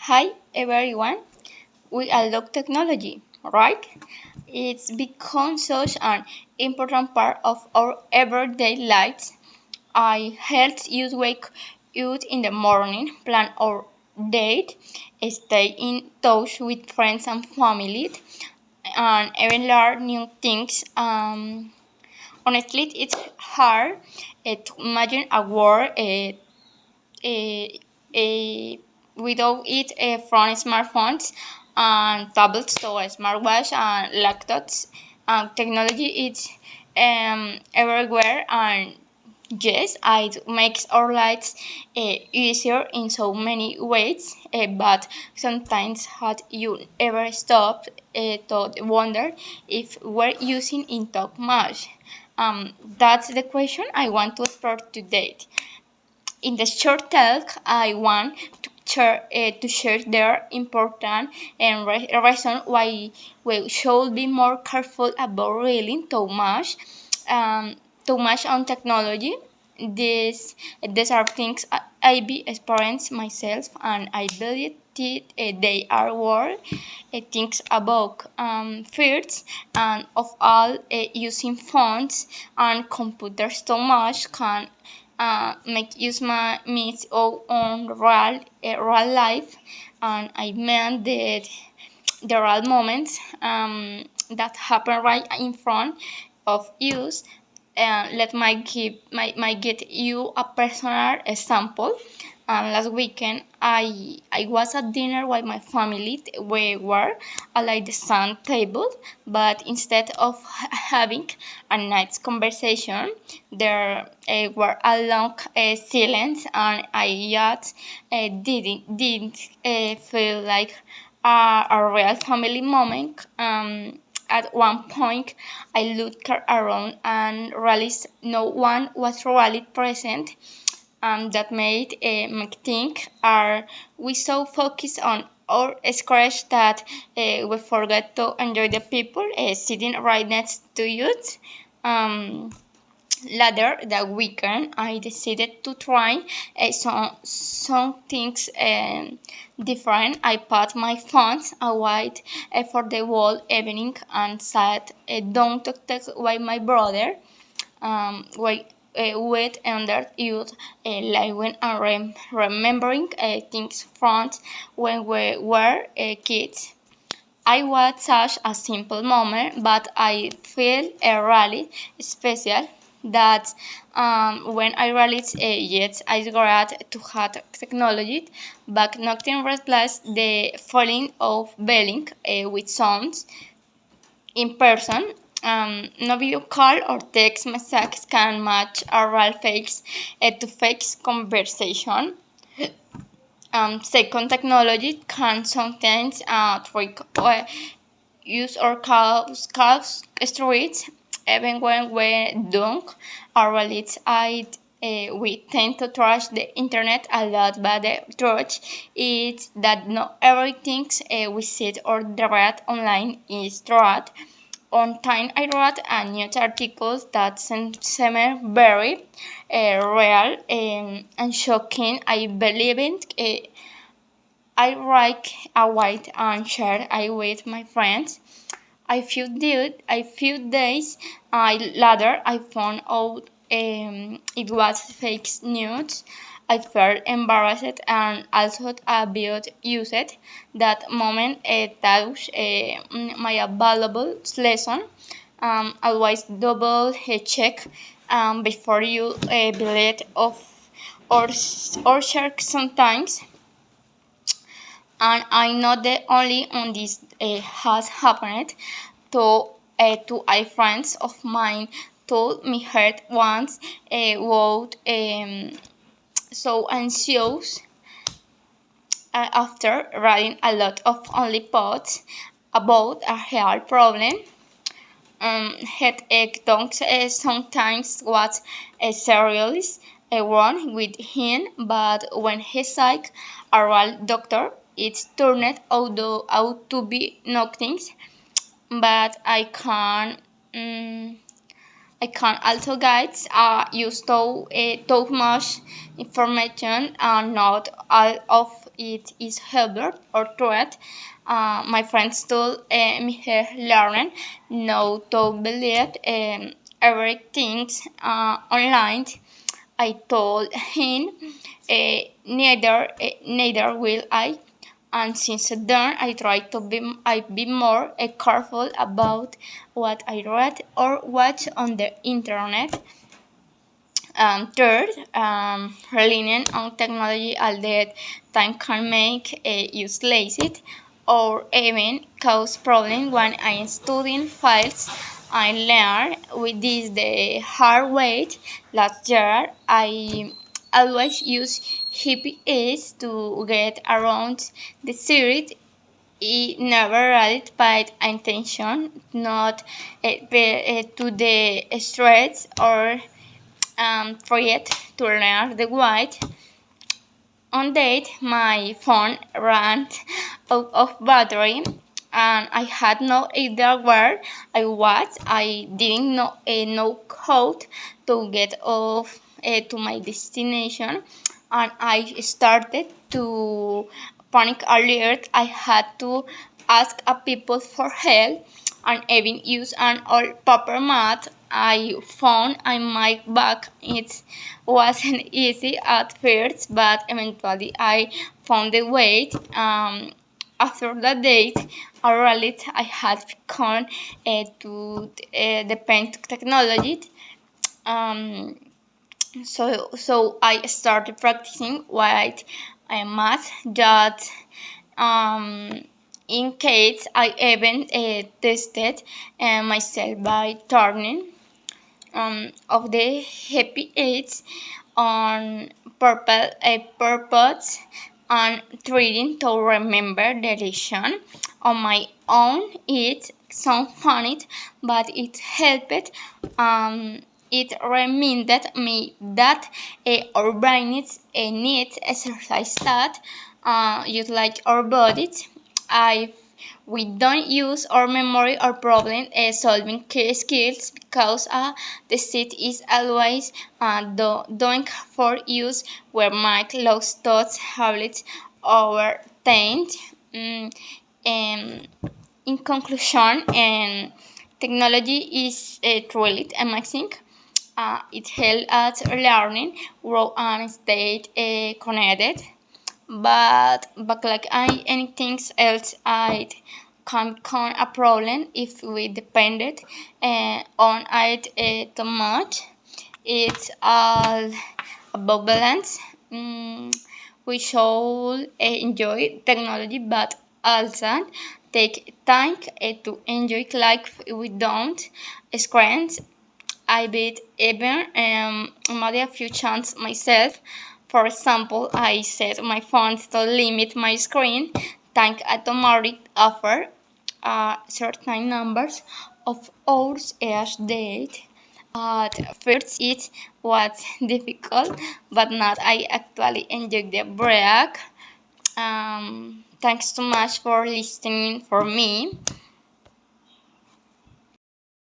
Hi everyone, we all love technology, right? It's become such an important part of our everyday lives. I help you wake up in the morning, plan our date, stay in touch with friends and family, and even learn new things. Honestly, it's hard to imagine a world a, a without it from smartphones and tablets to smartwatch and laptops. Technology is everywhere, and yes, it makes our lives easier in so many ways. But sometimes, had you ever stopped to wonder if we're using it too much? That's the question I want to explore today. In the short talk, I want to share their important and reason why we should be more careful about relying too much on technology. These are things I be experienced myself, and I believe that they are worth things about fears and of all using phones and computers too much can make use my meets on real life, and I mean that there are moments that happen right in front of you. Let my get you a personal example. Last weekend, I was at dinner with my family. We were at the same table, but instead of having a nice conversation, there were a long silence, and I just didn't feel like a real family moment. At one point, I looked around and realized no one was really present. That made me think, are we so focused on our scratch that we forget to enjoy the people sitting right next to you? Um, Later that weekend, I decided to try some things different. I put my phones away for the whole evening and sat down to talk with my brother. With under youth, living and remembering things from when we were kids. I was such a simple moment, but I feel really special that when I realized yes, I glad to have technology, but nothing replaced the feeling of being with someone in person. No video call or text messages can match a real face-to-face conversation. Second, technology can sometimes trick use or cause streets, even when we don't. Our relates we tend to trust the internet a lot, but the truth is that not everything we see or read online is true. On time, I wrote a news article that seemed very real and shocking. I believe it. I write a white and share it with my friends. A few days later, I found out it was fake news. I felt embarrassed and also a bit used. That moment taught my valuable lesson. Always double check before you believe of or share sometimes, and I'm not the only one. This has happened to two friends of mine told me hurt once about so anxious after writing a lot of only posts about a hair problem. Headache don't sometimes was a serious one with him, but when he saw a real doctor, it turned out to be nothing. But I can also guides use too much information and not all of it is helped or threat. My friends told me he learned not to believe everything online. I told him, neither will I. And since then, I be more careful about what I read or watch on the internet. Third, relying on technology all the time can make use lazy or even cause problems when I'm studying files. I learned with this the hard way. Last year, I always use GPS to get around the city. It never really paid attention, not to the streets or forget to learn the white. On date, my phone ran out of battery and I had no idea where I was. I didn't know how to get off to my destination and I started to panic alert. I had to ask a people for help and even use an old paper mat I found in my bag. It wasn't easy at first, but eventually I found the way. After that date, I realized I had become to depend on technology. Um, so I started practicing white math that in case I even tested myself by turning of the happy aids on purpose and trying to remember the direction on my own. It sounds funny, but it helped. Um, it reminded me that our brains need exercise that just like our bodies. I we don't use our memory or problem solving skills because the seat is always doing for use where might lost thoughts habits over time. Mm, and in conclusion, technology is truly amazing. It helps us learning, grow, and stay connected. But like anything else, it can become a problem if we depended on it too much. It's all about balance. We should enjoy technology, but also take time to enjoy life. We don't screens. I bet even made a few chance myself. For example, I set my phone to limit my screen time automatic offer certain numbers of hours each day. At first it was difficult, but now I actually enjoy the break. Thanks so much for listening for me.